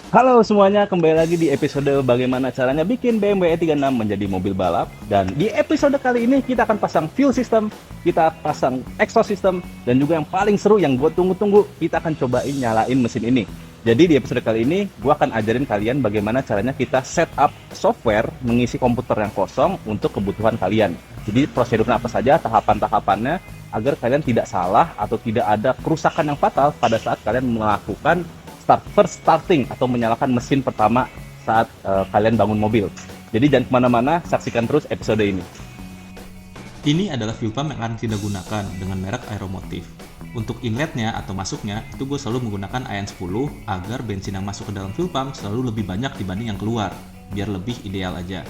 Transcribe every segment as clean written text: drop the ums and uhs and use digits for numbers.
Halo semuanya, kembali lagi di episode bagaimana caranya bikin BMW E36 menjadi mobil balap. Dan di episode kali ini kita akan pasang fuel system, kita pasang exhaust system, dan juga yang paling seru yang gue tunggu-tunggu, kita akan cobain nyalain mesin ini. Jadi di episode kali ini gue akan ajarin kalian bagaimana caranya kita setup software mengisi komputer yang kosong untuk kebutuhan kalian. Jadi prosedurnya apa saja, tahapan-tahapannya, agar kalian tidak salah atau tidak ada kerusakan yang fatal pada saat kalian melakukan first starting atau menyalakan mesin pertama saat kalian bangun mobil. Jadi jangan kemana-mana, saksikan terus episode ini. Ini adalah fuel pump yang akan kita gunakan dengan merek Aeromotive. Untuk inletnya atau masuknya, itu gue selalu menggunakan AN10 agar bensin yang masuk ke dalam fuel pump selalu lebih banyak dibanding yang keluar, biar lebih ideal aja.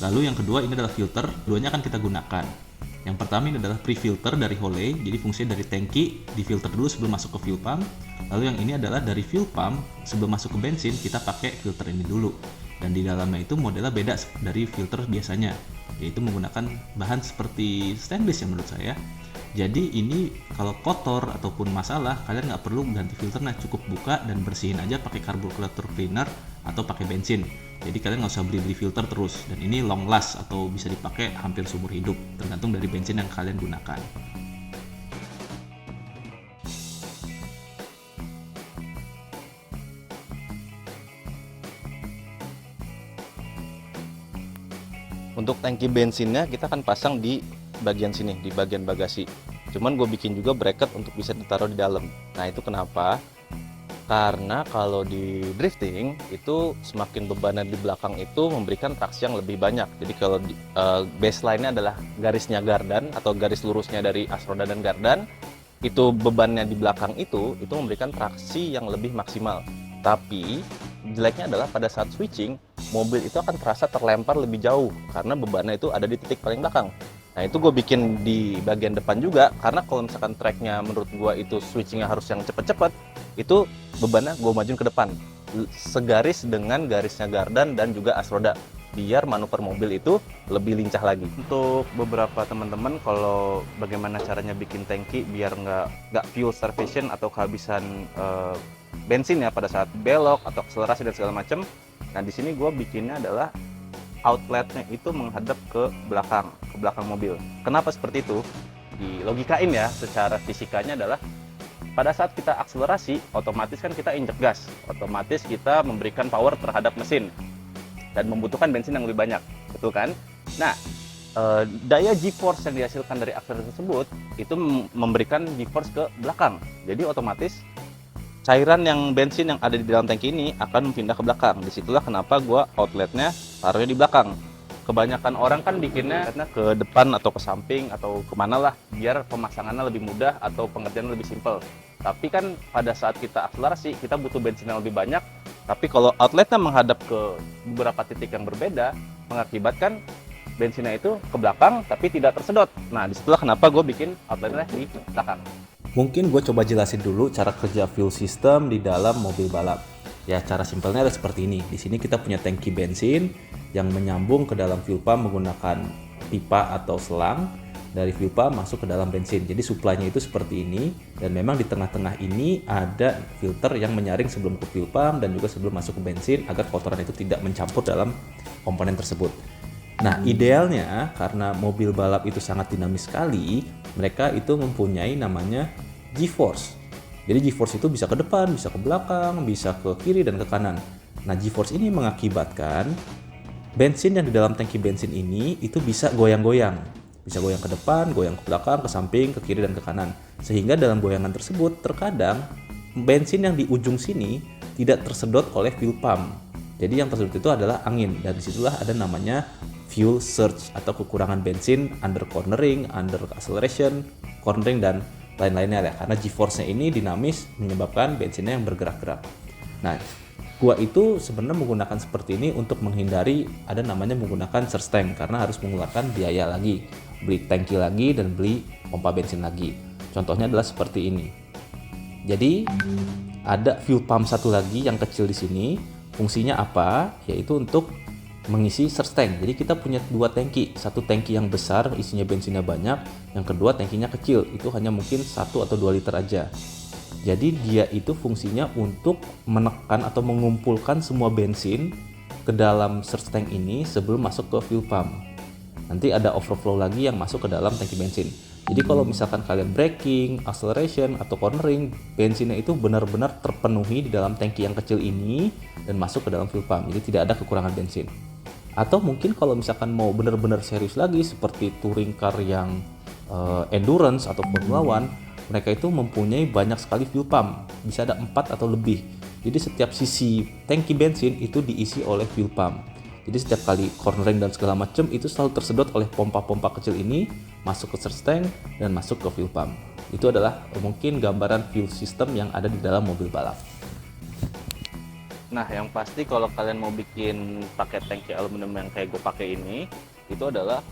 Lalu yang kedua ini adalah filter, keduanya akan kita gunakan. Yang pertama ini adalah pre-filter dari Holley, jadi fungsinya dari tangki, difilter dulu sebelum masuk ke fuel pump. Lalu yang ini adalah dari fuel pump, sebelum masuk ke bensin kita pakai filter ini dulu. Dan di dalamnya itu modelnya beda dari filter biasanya, yaitu menggunakan bahan seperti stainless ya menurut saya. Jadi ini kalau kotor ataupun masalah, kalian nggak perlu ganti filternya, cukup buka dan bersihin aja pakai carburetor cleaner atau pakai bensin. Jadi kalian nggak usah beli filter terus, dan ini long last atau bisa dipakai hampir seumur hidup, tergantung dari bensin yang kalian gunakan. Untuk tangki bensinnya kita akan pasang di bagian sini, di bagian bagasi. Cuman gue bikin juga bracket untuk bisa ditaruh di dalam. Nah itu kenapa? Karena kalau di drifting itu semakin bebanan di belakang itu memberikan traksi yang lebih banyak. Jadi kalau baseline-nya adalah garisnya gardan atau garis lurusnya dari asroda dan gardan, itu bebannya di belakang itu memberikan traksi yang lebih maksimal. Tapi jeleknya adalah pada saat switching, mobil itu akan terasa terlempar lebih jauh karena bebannya itu ada di titik paling belakang. Nah itu gue bikin di bagian depan juga, karena kalau misalkan tracknya menurut gue itu switchingnya harus yang cepet-cepet, itu bebannya gue majuin ke depan segaris dengan garisnya gardan dan juga as roda, biar manuver mobil itu lebih lincah lagi. Untuk beberapa teman-teman, kalau bagaimana caranya bikin tangki biar nggak fuel starvation atau kehabisan bensin ya pada saat belok atau akselerasi dan segala macam. Nah di sini gue bikinnya adalah outletnya itu menghadap ke belakang mobil. Kenapa seperti itu? Di logikain ya, secara fisikanya adalah pada saat kita akselerasi, otomatis kan kita injek gas, otomatis kita memberikan power terhadap mesin dan membutuhkan bensin yang lebih banyak, betul kan? Nah, daya G-force yang dihasilkan dari akselerasi tersebut itu memberikan G-force ke belakang. Jadi otomatis cairan yang bensin yang ada di dalam tangki ini akan pindah ke belakang. Disitulah kenapa gue outletnya taruhnya di belakang. Kebanyakan orang kan bikinnya ke depan atau ke samping atau kemana lah, biar pemasangannya lebih mudah atau pengerjaannya lebih simpel. Tapi kan pada saat kita akselerasi, kita butuh bensin yang lebih banyak. Tapi kalau outletnya menghadap ke beberapa titik yang berbeda, mengakibatkan bensinnya itu ke belakang tapi tidak tersedot. Nah disitulah kenapa gue bikin outletnya di belakang. Mungkin gue coba jelasin dulu cara kerja fuel system di dalam mobil balap. Ya, cara simpelnya adalah seperti ini. Di sini kita punya tangki bensin yang menyambung ke dalam fuel pump menggunakan pipa atau selang dari fuel pump masuk ke dalam bensin. Jadi suplainya itu seperti ini, dan memang di tengah-tengah ini ada filter yang menyaring sebelum ke fuel pump dan juga sebelum masuk ke bensin agar kotoran itu tidak mencampur dalam komponen tersebut. Nah, idealnya karena mobil balap itu sangat dinamis sekali, mereka itu mempunyai namanya G-force. Jadi G-force itu bisa ke depan, bisa ke belakang, bisa ke kiri dan ke kanan. Nah, G-force ini mengakibatkan bensin yang di dalam tangki bensin ini itu bisa goyang-goyang. Bisa goyang ke depan, goyang ke belakang, ke samping, ke kiri dan ke kanan. Sehingga dalam goyangan tersebut terkadang bensin yang di ujung sini tidak tersedot oleh fuel pump. Jadi yang tersedot itu adalah angin, dan disitulah ada namanya fuel surge atau kekurangan bensin under cornering, under acceleration, cornering dan lain-lainnya ya, karena G-force-nya ini dinamis menyebabkan bensinnya yang bergerak-gerak. Nah, gua itu sebenarnya menggunakan seperti ini untuk menghindari ada namanya menggunakan surge tank, karena harus mengeluarkan biaya lagi, beli tangki lagi dan beli pompa bensin lagi. Contohnya adalah seperti ini. Jadi ada fuel pump satu lagi yang kecil di sini. Fungsinya apa? Yaitu untuk mengisi surge tank. Jadi kita punya dua tangki, satu tangki yang besar isinya bensinnya banyak, yang kedua tangkinya kecil, itu hanya mungkin 1 atau 2 liter aja. Jadi dia itu fungsinya untuk menekan atau mengumpulkan semua bensin ke dalam search tank ini sebelum masuk ke fuel pump. Nanti ada overflow lagi yang masuk ke dalam tangki bensin. Jadi kalau misalkan kalian braking, acceleration, atau cornering, bensinnya itu benar-benar terpenuhi di dalam tangki yang kecil ini dan masuk ke dalam fuel pump. Jadi tidak ada kekurangan bensin. Atau mungkin kalau misalkan mau benar-benar serius lagi seperti touring car yang endurance atau Formula One, mereka itu mempunyai banyak sekali fuel pump, bisa ada 4 atau lebih. Jadi setiap sisi tangki bensin itu diisi oleh fuel pump. Jadi setiap kali cornering dan segala macam itu selalu tersedot oleh pompa-pompa kecil ini masuk ke search tank dan masuk ke fuel pump. Itu adalah mungkin gambaran fuel system yang ada di dalam mobil balap. Nah, yang pasti kalau kalian mau bikin pakai tangki aluminium yang kayak gue pakai ini, itu adalah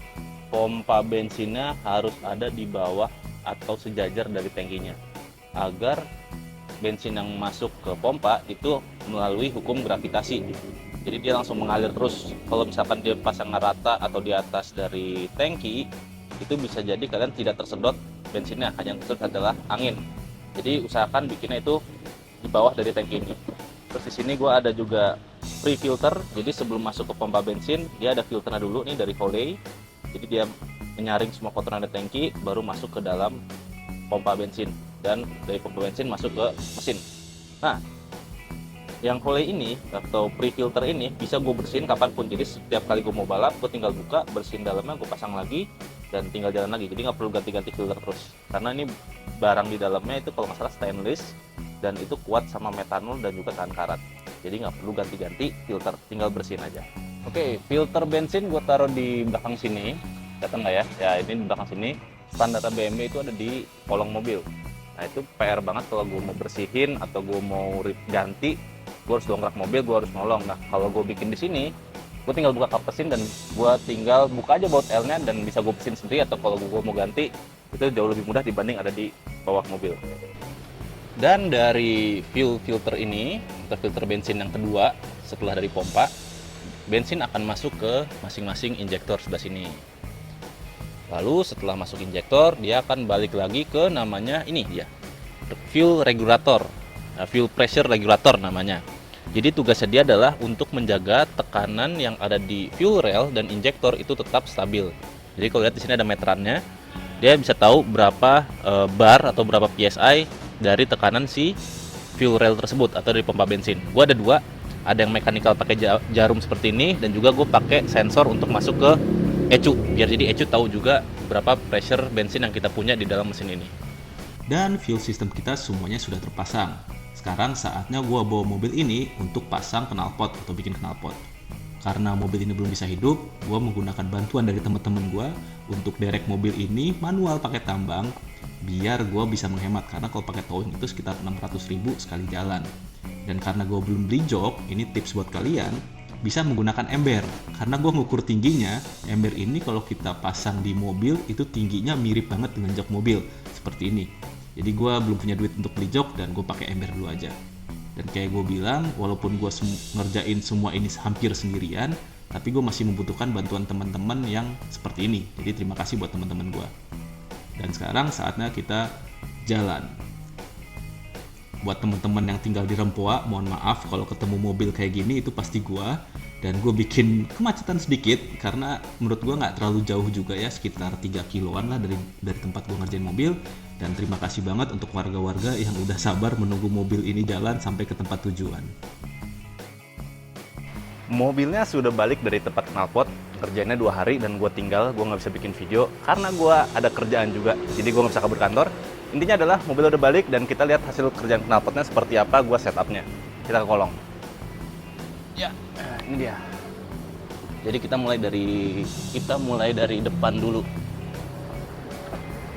pompa bensinnya harus ada di bawah atau sejajar dari tangkinya, agar bensin yang masuk ke pompa itu melalui hukum gravitasi. Jadi dia langsung mengalir terus. Kalau misalkan dia pasang rata atau di atas dari tangki, itu bisa jadi kalian tidak tersedot bensinnya, hanya yang tersedot adalah angin. Jadi usahakan bikinnya itu di bawah dari tangki ini. Terus di sini gue ada juga pre filter. Jadi sebelum masuk ke pompa bensin, dia ada filternya dulu nih dari Holley. Jadi dia menyaring semua kotoran dari tangki, baru masuk ke dalam pompa bensin, dan dari pompa bensin masuk ke mesin. Nah, yang Holley ini atau pre-filter ini bisa gue bersihin kapanpun. Jadi setiap kali gue mau balap, gue tinggal buka, bersihin dalamnya, gue pasang lagi, dan tinggal jalan lagi. Jadi nggak perlu ganti-ganti filter terus. Karena ini barang di dalamnya itu kalau nggak salah stainless, dan itu kuat sama metanol dan juga tahan karat. Jadi nggak perlu ganti-ganti filter, tinggal bersihin aja. Oke, filter bensin gue taruh di belakang sini. Datang nggak ya? Ya, ini di belakang sini. Standar BMW itu ada di kolong mobil. Nah, itu PR banget kalau gue mau bersihin atau gue mau ganti, gue harus dongkrak mobil, gue harus nolong. Nah, kalau gue bikin di sini, gue tinggal buka kap mesin dan gue tinggal buka aja baut L-nya dan bisa gue mesin sendiri. Atau kalau gue mau ganti, itu jauh lebih mudah dibanding ada di bawah mobil. Dan dari fuel filter ini, atau filter bensin yang kedua setelah dari pompa, bensin akan masuk ke masing-masing injektor sebelah sini. Lalu setelah masuk injektor, dia akan balik lagi ke namanya ini dia, fuel regulator, fuel pressure regulator namanya. Jadi tugasnya dia adalah untuk menjaga tekanan yang ada di fuel rail dan injektor itu tetap stabil. Jadi kalau lihat di sini ada meterannya, dia bisa tahu berapa bar atau berapa PSI dari tekanan si fuel rail tersebut atau dari pompa bensin. Gua ada dua, ada yang mechanical pakai jarum seperti ini, dan juga gue pakai sensor untuk masuk ke ECU, biar jadi ECU tahu juga berapa pressure bensin yang kita punya di dalam mesin ini. Dan fuel system kita semuanya sudah terpasang. Sekarang saatnya gue bawa mobil ini untuk pasang knalpot atau bikin knalpot. Karena mobil ini belum bisa hidup, gue menggunakan bantuan dari teman-teman gue untuk derek mobil ini manual pakai tambang, biar gue bisa menghemat. Karena kalau pakai towing itu sekitar 600.000 sekali jalan. Dan karena gue belum beli jok, ini tips buat kalian, bisa menggunakan ember. Karena gue ngukur tingginya, ember ini kalau kita pasang di mobil itu tingginya mirip banget dengan jok mobil seperti ini. Jadi gue belum punya duit untuk beli jok dan gue pakai ember dulu aja. Dan kayak gue bilang, walaupun gue ngerjain semua ini hampir sendirian, tapi gue masih membutuhkan bantuan teman-teman yang seperti ini. Jadi terima kasih buat teman-teman gue. Dan sekarang saatnya kita jalan. Buat teman-teman yang tinggal di Rempoa, mohon maaf kalau ketemu mobil kayak gini, itu pasti gua. Dan gue bikin kemacetan sedikit karena menurut gue nggak terlalu jauh juga ya, sekitar 3 kiloan lah dari tempat gue ngerjain mobil. Dan terima kasih banget untuk warga-warga yang udah sabar menunggu mobil ini jalan sampai ke tempat tujuan. Mobilnya sudah balik dari tempat knalpot, kerjanya 2 hari dan gue tinggal, gue nggak bisa bikin video karena gue ada kerjaan juga, jadi gue nggak bisa kabur kantor. Intinya adalah mobil udah balik dan kita lihat hasil kerjaan knalpotnya seperti apa, gue setupnya. Kita ke kolong. Ya, ini dia. Jadi kita mulai dari depan dulu.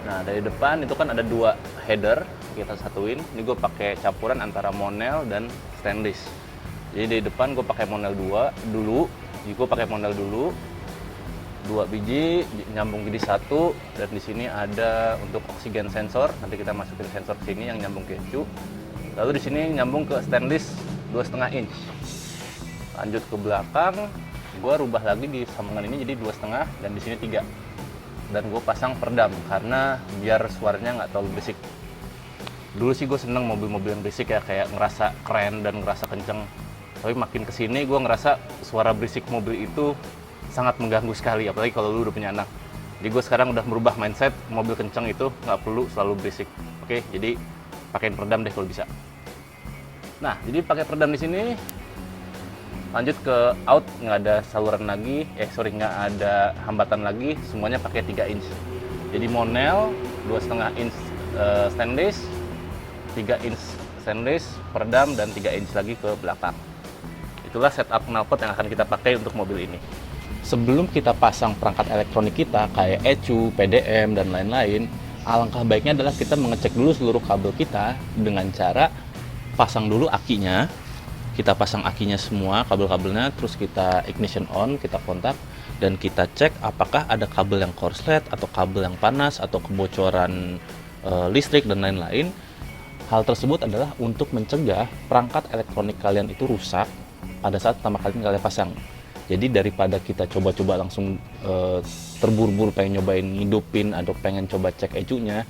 Nah, dari depan itu kan ada 2 header, kita satuin. Ini gue pakai campuran antara Monel dan stainless. Jadi dari depan gue pakai Monel 2 dulu. Jadi gue pakai Monel dulu. 2 biji nyambung jadi 1, dan di sini ada untuk oksigen sensor. Nanti kita masukin sensor ke sini yang nyambung ke ECU. Lalu di sini nyambung ke stainless 2,5 inch. Lanjut ke belakang, gue rubah lagi di sambungan ini jadi 2,5 dan di sini 3. Dan gue pasang peredam karena biar suaranya nggak terlalu berisik. Dulu sih gue seneng mobil-mobil yang berisik ya, kayak ngerasa keren dan ngerasa kenceng. Tapi makin kesini gue ngerasa suara berisik mobil itu sangat mengganggu sekali, apalagi kalau lu udah punya anak. Jadi gue sekarang udah merubah mindset, mobil kenceng itu nggak perlu selalu berisik. Oke, jadi pakein peredam deh kalau bisa. Nah, jadi pakai peredam di sini. Lanjut ke out, nggak ada saluran lagi, nggak ada hambatan lagi, semuanya pakai 3 inch. Jadi monel 2,5 inch stainless, 3 inch stainless, peredam, dan 3 inch lagi ke belakang. Itulah setup knalpot yang akan kita pakai untuk mobil ini. Sebelum kita pasang perangkat elektronik kita kayak ECU, PDM, dan lain-lain, alangkah baiknya adalah kita mengecek dulu seluruh kabel kita dengan cara pasang dulu akinya. Kita pasang akinya semua, kabel-kabelnya, terus kita ignition on, kita kontak, dan kita cek apakah ada kabel yang korslet, atau kabel yang panas, atau kebocoran listrik, dan lain-lain. Hal tersebut adalah untuk mencegah perangkat elektronik kalian itu rusak pada saat pertama kali kalian pasang. Jadi daripada kita coba-coba langsung terburu-buru pengen nyobain ngidupin atau pengen coba cek ECU-nya,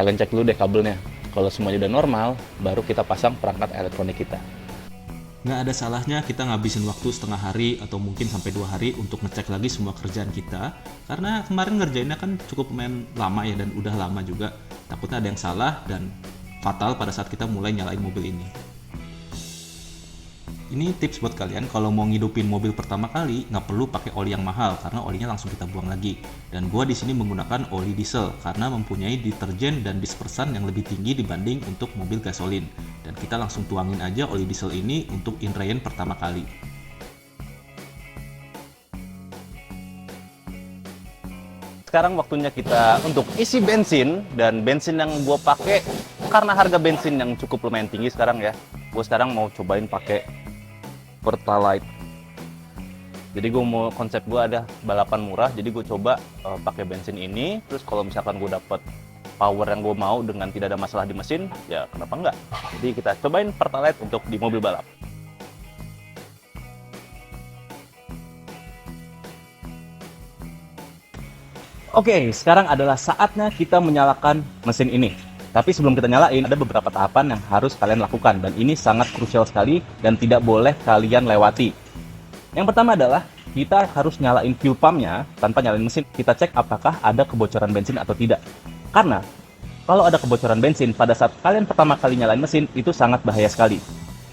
kalian cek dulu deh kabelnya. Kalau semuanya udah normal, baru kita pasang perangkat elektronik kita. Nggak ada salahnya kita ngabisin waktu setengah hari atau mungkin sampai 2 hari untuk ngecek lagi semua kerjaan kita, karena kemarin ngerjainnya kan cukup lumayan lama ya, dan udah lama juga. Takutnya ada yang salah dan fatal pada saat kita mulai nyalain mobil ini. Ini tips buat kalian kalau mau ngidupin mobil pertama kali, nggak perlu pakai oli yang mahal karena olinya langsung kita buang lagi. Dan gua di sini menggunakan oli diesel karena mempunyai deterjen dan dispersan yang lebih tinggi dibanding untuk mobil gasolin. Dan kita langsung tuangin aja oli diesel ini untuk indrayan pertama kali. Sekarang waktunya kita untuk isi bensin, dan bensin yang gue pakai karena harga bensin yang cukup lumayan tinggi sekarang ya. Gue sekarang mau cobain pakai Pertalite. Jadi konsep gue ada balapan murah, jadi gue coba pakai bensin ini. Terus kalau misalkan gue dapet power yang gue mau dengan tidak ada masalah di mesin, ya kenapa enggak? Jadi kita cobain Pertalite untuk di mobil balap. Oke, sekarang adalah saatnya kita menyalakan mesin ini. Tapi sebelum kita nyalain, ada beberapa tahapan yang harus kalian lakukan. Dan ini sangat krusial sekali dan tidak boleh kalian lewati. Yang pertama adalah kita harus nyalain fuel pumpnya tanpa nyalain mesin. Kita cek apakah ada kebocoran bensin atau tidak. Karena kalau ada kebocoran bensin pada saat kalian pertama kali nyalain mesin, itu sangat bahaya sekali.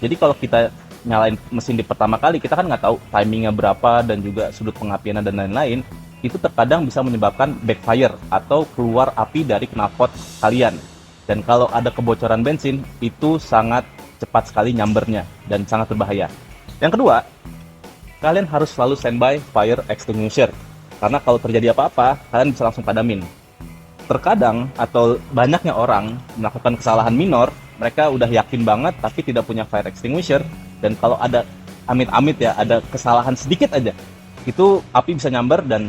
Jadi kalau kita nyalain mesin di pertama kali, kita kan nggak tahu timingnya berapa dan juga sudut pengapiannya dan lain-lain. Itu terkadang bisa menyebabkan backfire atau keluar api dari knalpot kalian. Dan kalau ada kebocoran bensin, itu sangat cepat sekali nyambernya dan sangat berbahaya. Yang kedua, kalian harus selalu standby fire extinguisher. Karena kalau terjadi apa-apa, kalian bisa langsung padamin. Terkadang atau banyaknya orang melakukan kesalahan minor, mereka udah yakin banget tapi tidak punya fire extinguisher. Dan kalau ada amit-amit ya, ada kesalahan sedikit aja, itu api bisa nyamber dan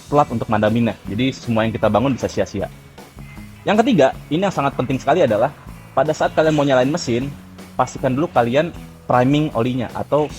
telat untuk madaminnya. Jadi semua yang kita bangun bisa sia-sia. Yang ketiga, ini yang sangat penting sekali adalah pada saat kalian mau nyalain mesin, pastikan dulu kalian priming olinya atau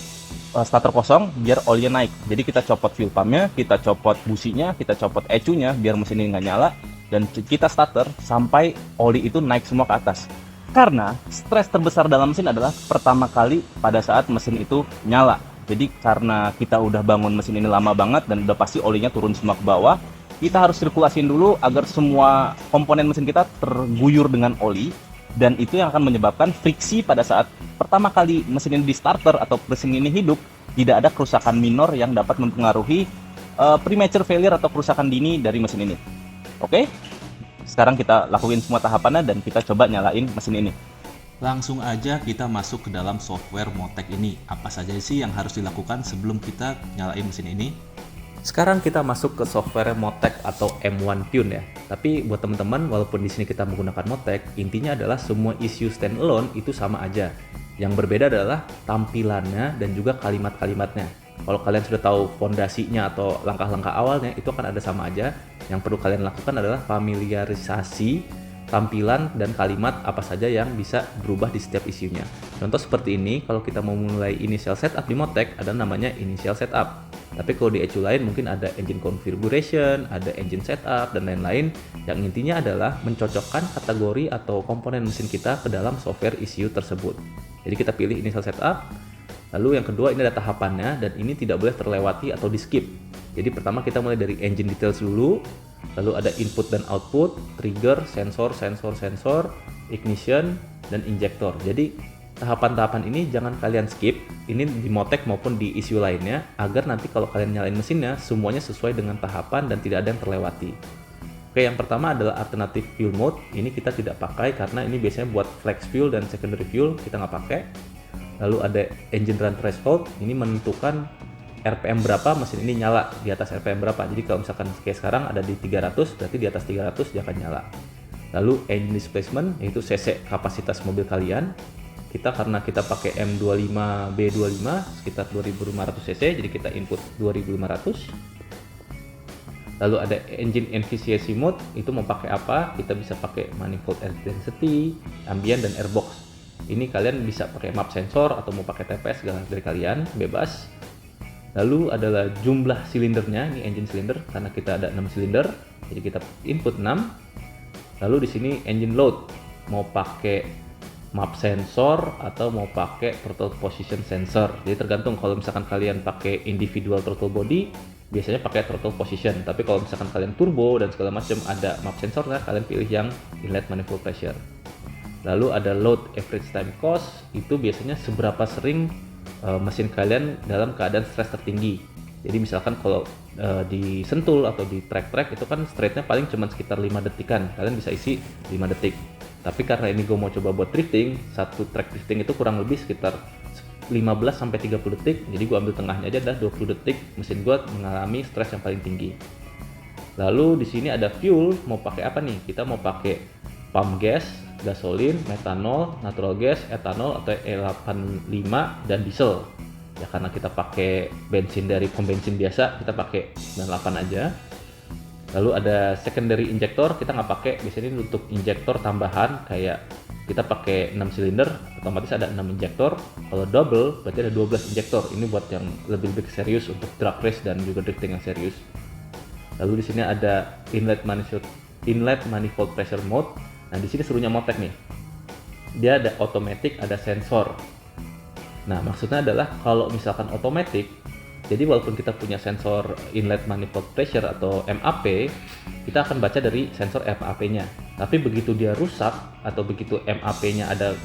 starter kosong biar olinya naik. Jadi kita copot fuel pumpnya, kita copot businya, kita copot ECU-nya biar mesin ini nggak nyala, dan kita starter sampai oli itu naik semua ke atas. Karena stres terbesar dalam mesin adalah pertama kali pada saat mesin itu nyala. Jadi karena kita udah bangun mesin ini lama banget dan udah pasti olinya turun semua ke bawah, kita harus sirkulasiin dulu agar semua komponen mesin kita terguyur dengan oli, dan itu yang akan menyebabkan friksi pada saat pertama kali mesin ini di starter atau mesin ini hidup, tidak ada kerusakan minor yang dapat mempengaruhi premature failure atau kerusakan dini dari mesin ini. Oke? Sekarang kita lakuin semua tahapannya dan kita coba nyalain mesin ini. Langsung aja kita masuk ke dalam software Motec ini. Apa saja sih yang harus dilakukan sebelum kita nyalain mesin ini? Sekarang kita masuk ke software Motec atau M1 Tune ya. Tapi buat teman-teman, walaupun di sini kita menggunakan Motec, intinya adalah semua issue standalone itu sama aja. Yang berbeda adalah tampilannya dan juga kalimat-kalimatnya. Kalau kalian sudah tahu fondasinya atau langkah-langkah awalnya, itu akan ada sama aja. Yang perlu kalian lakukan adalah familiarisasi tampilan dan kalimat apa saja yang bisa berubah di setiap isunya. Contoh seperti ini, kalau kita mau mulai initial setup di Motec, ada namanya initial setup. Tapi kalau di ECU lain mungkin ada engine configuration, ada engine setup, dan lain-lain. Yang intinya adalah mencocokkan kategori atau komponen mesin kita ke dalam software ECU tersebut. Jadi kita pilih initial setup, lalu yang kedua ini ada tahapannya, dan ini tidak boleh terlewati atau di skip. Jadi pertama kita mulai dari engine details dulu, lalu ada input dan output, trigger, sensor, ignition, dan injector. Jadi tahapan-tahapan ini jangan kalian skip, ini di Motec maupun di ECU lainnya, agar nanti kalau kalian nyalain mesinnya, semuanya sesuai dengan tahapan dan tidak ada yang terlewati. Oke, yang pertama adalah alternative fuel mode. Ini kita tidak pakai karena ini biasanya buat flex fuel dan secondary fuel, kita nggak pakai. Lalu ada engine run threshold, ini menentukan RPM berapa mesin ini nyala, di atas RPM berapa. Jadi kalau misalkan kayak sekarang ada di 300, berarti di atas 300 dia akan nyala. Lalu engine displacement, yaitu cc kapasitas mobil kalian. Kita karena kita pakai M25B25 sekitar 2500 cc, jadi kita input 2500. Lalu ada engine efficiency mode, itu mau pakai apa? Kita bisa pakai manifold air density, ambient, dan airbox. Ini kalian bisa pakai map sensor atau mau pakai TPS dari kalian, bebas. Lalu adalah jumlah silindernya, ini engine cylinder karena kita ada 6 silinder, jadi kita input 6. Lalu di sini engine load, mau pakai map sensor atau mau pakai throttle position sensor. Jadi tergantung, kalau misalkan kalian pakai individual throttle body biasanya pakai throttle position, tapi kalau misalkan kalian turbo dan segala macam ada map sensor, nah kalian pilih yang inlet manifold pressure. Lalu ada load average time cost, itu biasanya seberapa sering mesin kalian dalam keadaan stres tertinggi. Jadi misalkan kalau di sentul atau di track itu kan straightnya paling cuma sekitar 5 detikan, kalian bisa isi 5 detik. Tapi karena ini gue mau coba buat drifting, satu track drifting itu kurang lebih sekitar 15-30 detik, jadi gue ambil tengahnya aja, dah 20 detik mesin gue mengalami stres yang paling tinggi. Lalu di sini ada fuel, mau pakai apa nih? Kita mau pakai pump gas, gasolin, metanol, natural gas, etanol atau E85 dan diesel. Ya karena kita pakai bensin dari pom bensin biasa, kita pakai 98 aja. Lalu ada secondary injector, kita nggak pakai, biasanya ini untuk injektor tambahan, kayak kita pakai 6 silinder, otomatis ada 6 injektor. Kalau double, berarti ada 12 injektor. Ini buat yang lebih serius untuk drag race dan juga drifting yang serius. Lalu di sini ada inlet manifold pressure mode. Nah di sini serunya Motec nih, dia ada automatic, ada sensor. Nah maksudnya adalah kalau misalkan automatic, jadi walaupun kita punya sensor inlet manifold pressure atau MAP, kita akan baca dari sensor MAP-nya. Tapi begitu dia rusak atau begitu MAP-nya ada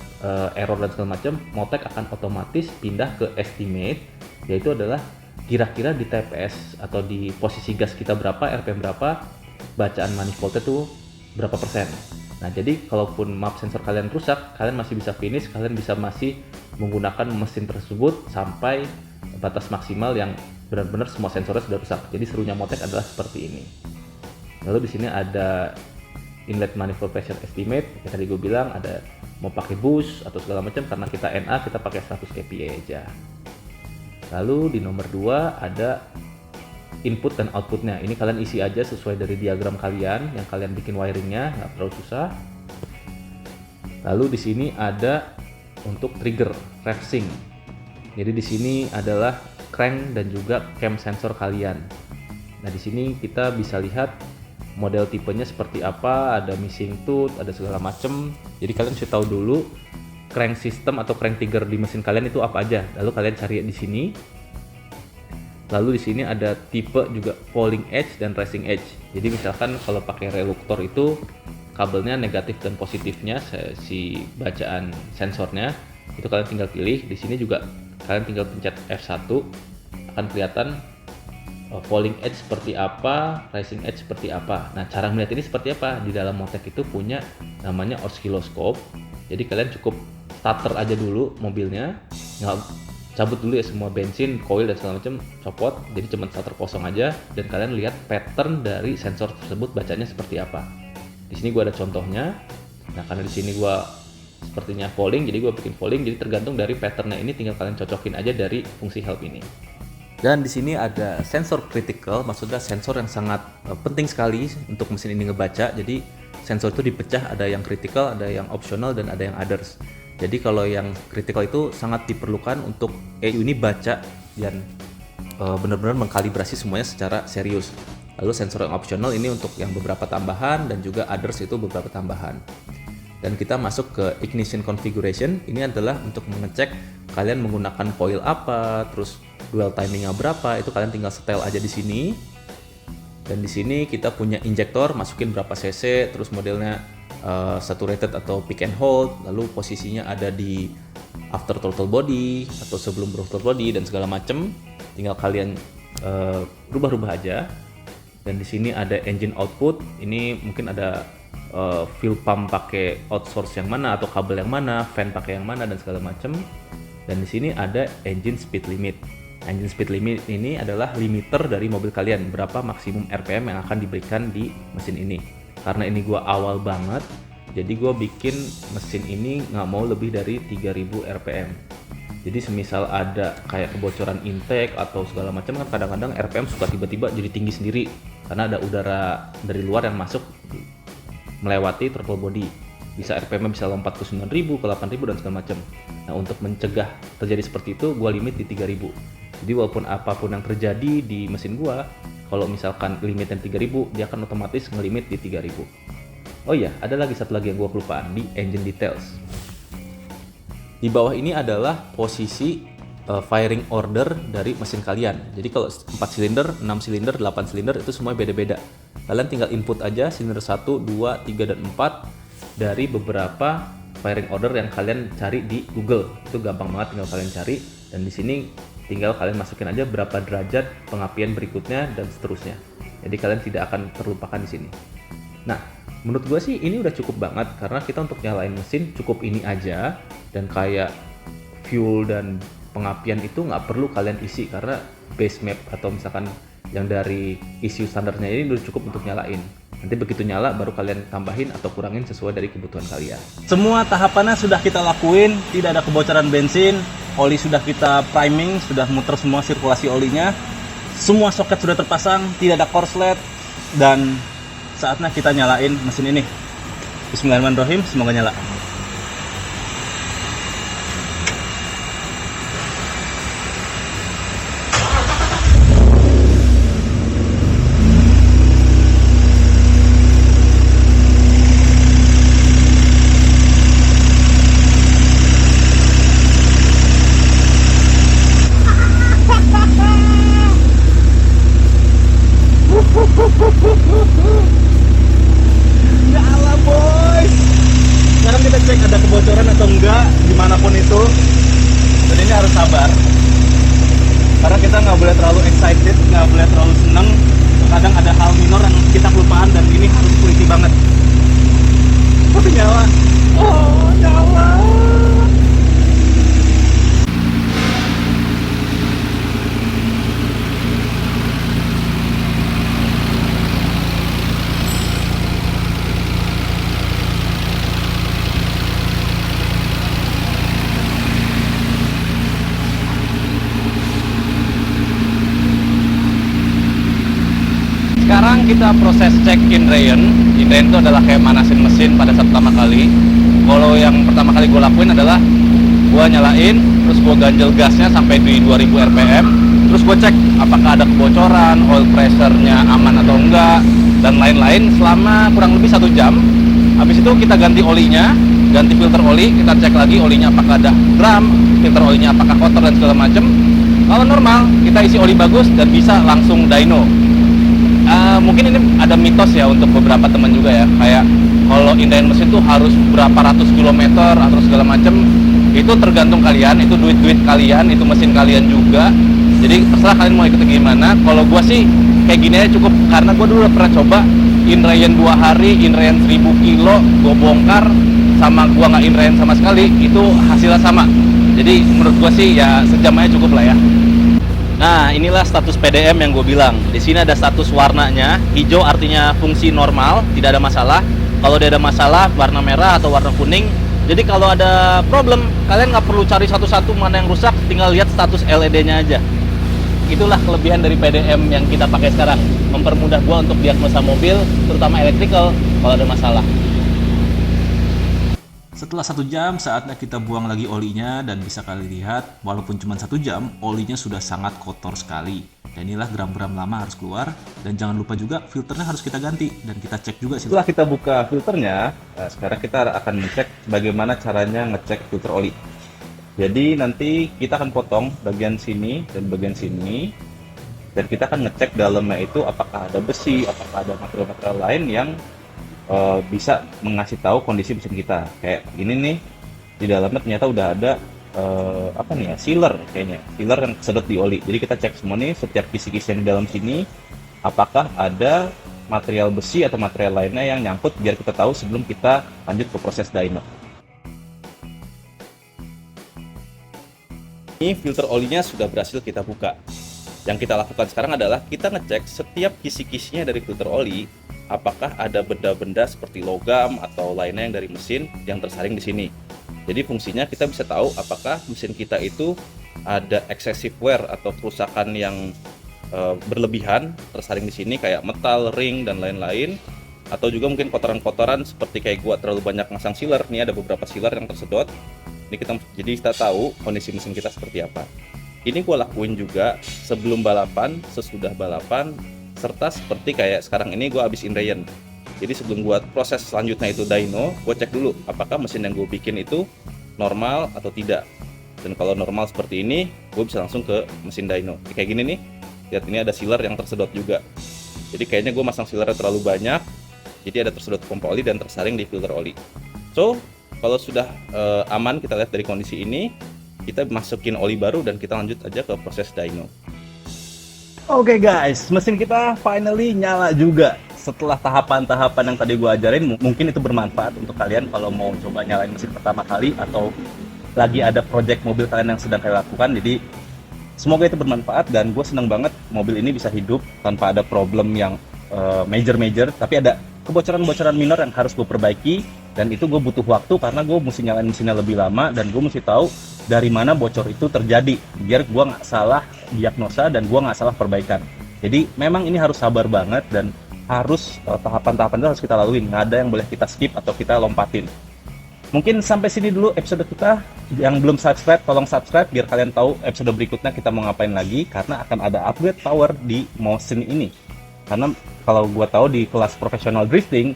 error dan segala macam, Motec akan otomatis pindah ke estimate, yaitu adalah kira-kira di TPS atau di posisi gas kita berapa, RPM berapa, bacaan manifoldnya tuh berapa persen. Nah jadi kalaupun map sensor kalian rusak, kalian masih bisa finish, kalian bisa masih menggunakan mesin tersebut sampai batas maksimal yang benar-benar semua sensornya sudah rusak. Jadi serunya Motec adalah seperti ini. Lalu di sini ada inlet manifold pressure estimate, yang tadi gue bilang ada mau pakai boost atau segala macam, karena kita NA kita pakai 100 kPa aja. Lalu di nomor 2 ada input dan outputnya. Ini kalian isi aja sesuai dari diagram kalian yang kalian bikin wiringnya, nggak terlalu susah. Lalu di sini ada untuk trigger revsing. Jadi di sini adalah crank dan juga cam sensor kalian. Nah di sini kita bisa lihat model tipenya seperti apa, ada missing tooth, ada segala macam. Jadi kalian harus tahu dulu crank system atau crank trigger di mesin kalian itu apa aja. Lalu kalian cari di sini. Lalu di sini ada tipe juga falling edge dan rising edge. Jadi misalkan kalau pakai reluktor itu kabelnya negatif dan positifnya si bacaan sensornya itu kalian tinggal pilih. Di sini juga kalian tinggal pencet F1, akan kelihatan falling edge seperti apa, rising edge seperti apa. Nah cara melihat ini seperti apa? Di dalam Motec itu punya namanya oscilloscope. Jadi kalian cukup starter aja dulu mobilnya, cabut dulu ya semua bensin, coil dan segala macam, copot, jadi cuma starter kosong aja, dan kalian lihat pattern dari sensor tersebut bacanya seperti apa. Di sini gua ada contohnya. Nah karena di sini gua sepertinya falling, jadi gua bikin falling, jadi tergantung dari patternnya ini, tinggal kalian cocokin aja dari fungsi help ini. Dan di sini ada sensor critical, maksudnya sensor yang sangat penting sekali untuk mesin ini ngebaca. Jadi sensor itu dipecah, ada yang critical, ada yang optional, dan ada yang others. Jadi kalau yang critical itu sangat diperlukan untuk ECU ini baca dan benar-benar mengkalibrasi semuanya secara serius. Lalu sensor yang optional ini untuk yang beberapa tambahan dan juga others itu beberapa tambahan. Dan kita masuk ke ignition configuration. Ini adalah untuk mengecek kalian menggunakan coil apa, terus dwell timingnya berapa, itu kalian tinggal setel aja di sini. Dan di sini kita punya injektor, masukin berapa cc, terus modelnya saturated atau pick and hold, lalu posisinya ada di after throttle body atau sebelum throttle body dan segala macem. Tinggal kalian rubah-rubah aja. Dan di sini ada engine output. Ini mungkin ada fuel pump pakai outsource yang mana atau kabel yang mana, fan pakai yang mana dan segala macam. Dan di sini ada engine speed limit. Engine speed limit ini adalah limiter dari mobil kalian, berapa maksimum RPM yang akan diberikan di mesin ini. Karena ini gua awal banget, jadi gua bikin mesin ini nggak mau lebih dari 3000 RPM. Jadi semisal ada kayak kebocoran intake atau segala macam kan kadang-kadang RPM suka tiba-tiba jadi tinggi sendiri karena ada udara dari luar yang masuk melewati throttle body. Bisa RPM bisa lompat ke 9000, ke 8000 dan segala macam. Nah, untuk mencegah terjadi seperti itu, gua limit di 3000. Jadi walaupun apapun yang terjadi di mesin gua, kalau misalkan limitnya 3000, dia akan otomatis ngelimit di 3000. Oh iya, ada lagi satu lagi yang gua kelupaan di engine details. Di bawah ini adalah posisi firing order dari mesin kalian. Jadi kalau 4 silinder, 6 silinder, 8 silinder itu semua beda-beda. Kalian tinggal input aja silinder 1, 2, 3, dan 4 dari beberapa firing order yang kalian cari di Google. Itu gampang banget, tinggal kalian cari. Dan di sini tinggal kalian masukin aja berapa derajat pengapian berikutnya dan seterusnya. Jadi kalian tidak akan terlupakan di sini. Nah, menurut gue sih ini udah cukup banget karena kita untuk nyalain mesin cukup ini aja. Dan kayak fuel dan pengapian itu nggak perlu kalian isi karena base map atau misalkan yang dari isi standarnya ini udah cukup untuk nyalain. Nanti begitu nyala baru kalian tambahin atau kurangin sesuai dari kebutuhan kalian. Semua tahapannya sudah kita lakuin, tidak ada kebocoran bensin, oli sudah kita priming, sudah muter semua sirkulasi olinya, semua soket sudah terpasang, tidak ada korslet, dan saatnya kita nyalain mesin ini. Bismillahirrahmanirrahim, semoga nyala. Nyala boy. Sekarang kita cek ada kebocoran atau enggak dimanapun itu. Dan ini harus sabar karena kita nggak boleh terlalu excited, nggak boleh terlalu seneng. Kadang ada hal minor yang kita kelupaan dan ini harus teliti banget. Tapi nyala. Oh, nyala. Sekarang kita proses cek indrain. Indrain itu adalah kayak manasin mesin pada saat pertama kali. Kalau yang pertama kali gue lakuin adalah gue nyalain, terus gue ganjel gasnya sampai di 2000 rpm. Terus gue cek apakah ada kebocoran, oil pressure-nya aman atau enggak, dan lain-lain selama kurang lebih 1 jam. Habis itu kita ganti olinya, ganti filter oli, kita cek lagi olinya apakah ada drum, filter olinya apakah kotor dan segala macem. Kalau normal, kita isi oli bagus dan bisa langsung dyno. Mungkin ini ada mitos ya untuk beberapa teman juga ya, kayak kalau indahin mesin tuh harus berapa ratus kilometer atau segala macem. Itu tergantung kalian, itu duit kalian, itu mesin kalian juga. Jadi terserah kalian mau ikut gimana. Kalau gua sih kayak gini aja cukup, karena gua dulu pernah coba indrain 2 hari, indrain 1000 kilo, gua bongkar sama gua nggak indrain sama sekali, itu hasilnya sama. Jadi menurut gua sih ya sejam aja cukup lah ya. Nah, inilah status PDM yang gue bilang. Di sini ada status warnanya. Hijau artinya fungsi normal, tidak ada masalah. Kalau dia ada masalah, warna merah atau warna kuning. Jadi kalau ada problem, kalian nggak perlu cari satu-satu mana yang rusak, tinggal lihat status LED-nya aja. Itulah kelebihan dari PDM yang kita pakai sekarang. Mempermudah gue untuk diagnosa mobil, terutama electrical, kalau ada masalah. Setelah 1 jam, saatnya kita buang lagi olinya dan bisa kalian lihat, walaupun cuma 1 jam, olinya sudah sangat kotor sekali. Dan inilah gram-gram lama harus keluar, dan jangan lupa juga filternya harus kita ganti dan kita cek juga sih. Setelah kita buka filternya, sekarang kita akan ngecek bagaimana caranya ngecek filter oli. Jadi nanti kita akan potong bagian sini dan bagian sini, dan kita akan ngecek dalamnya itu apakah ada besi, apakah ada material-material lain yang bisa mengasih tahu kondisi mesin kita. Kayak gini nih, di dalamnya ternyata udah ada sealer kayaknya, sealer yang kesedot di oli. Jadi kita cek semua nih, setiap kisi-kisi yang di dalam sini, apakah ada material besi atau material lainnya yang nyangkut, biar kita tahu sebelum kita lanjut ke proses dyno. Ini filter olinya sudah berhasil kita buka. Yang kita lakukan sekarang adalah kita ngecek setiap kisi-kisinya dari filter oli, apakah ada benda-benda seperti logam atau lainnya yang dari mesin yang tersaring di sini. Jadi fungsinya kita bisa tahu apakah mesin kita itu ada excessive wear atau kerusakan yang berlebihan tersaring di sini, kayak metal, ring, dan lain-lain. Atau juga mungkin kotoran-kotoran seperti kayak gua terlalu banyak masang sealer. Nih ada beberapa sealer yang tersedot. Jadi kita tahu kondisi mesin kita seperti apa. Ini gua lakuin juga sebelum balapan, sesudah balapan, serta seperti kayak sekarang ini gue habis Inrayan. Jadi sebelum gue proses selanjutnya itu dyno, gue cek dulu apakah mesin yang gue bikin itu normal atau tidak. Dan kalau normal seperti ini, gue bisa langsung ke mesin dyno. Kayak gini nih, lihat ini ada sealer yang tersedot juga. Jadi kayaknya gue masang sealernya terlalu banyak, jadi ada tersedot pompa oli dan tersaring di filter oli. So, kalau sudah aman, kita lihat dari kondisi ini, kita masukin oli baru dan kita lanjut aja ke proses dyno. Oke guys, mesin kita finally nyala juga. Setelah tahapan-tahapan yang tadi gue ajarin, mungkin itu bermanfaat untuk kalian kalau mau coba nyalain mesin pertama kali atau lagi ada project mobil kalian yang sedang kalian lakukan. Jadi semoga itu bermanfaat, dan gue seneng banget mobil ini bisa hidup tanpa ada problem yang major-major, tapi ada kebocoran-kebocoran minor yang harus gue perbaiki, dan itu gue butuh waktu karena gue mesti nyalain mesinnya lebih lama, dan gue mesti tahu dari mana bocor itu terjadi biar gue nggak salah diagnosa dan gue nggak salah perbaikan. Jadi memang ini harus sabar banget, dan harus tahapan-tahapan itu harus kita laluin, nggak ada yang boleh kita skip atau kita lompatin. Mungkin sampai sini dulu episode kita. Yang belum subscribe, tolong subscribe biar kalian tahu episode berikutnya kita mau ngapain lagi, karena akan ada upgrade power di mesin ini. Karena kalau gue tahu di kelas profesional drifting,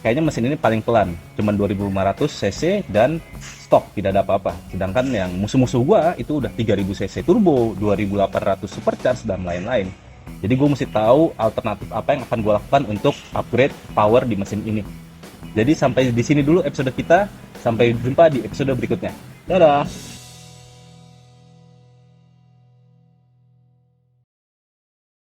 kayaknya mesin ini paling pelan, cuman 2500 cc dan stok, tidak ada apa-apa. Sedangkan yang musuh-musuh gua itu udah 3000 cc turbo, 2800 supercharge, dan lain-lain. Jadi gue mesti tahu alternatif apa yang akan gue lakukan untuk upgrade power di mesin ini. Jadi sampai di sini dulu episode kita, sampai jumpa di episode berikutnya. Dadah!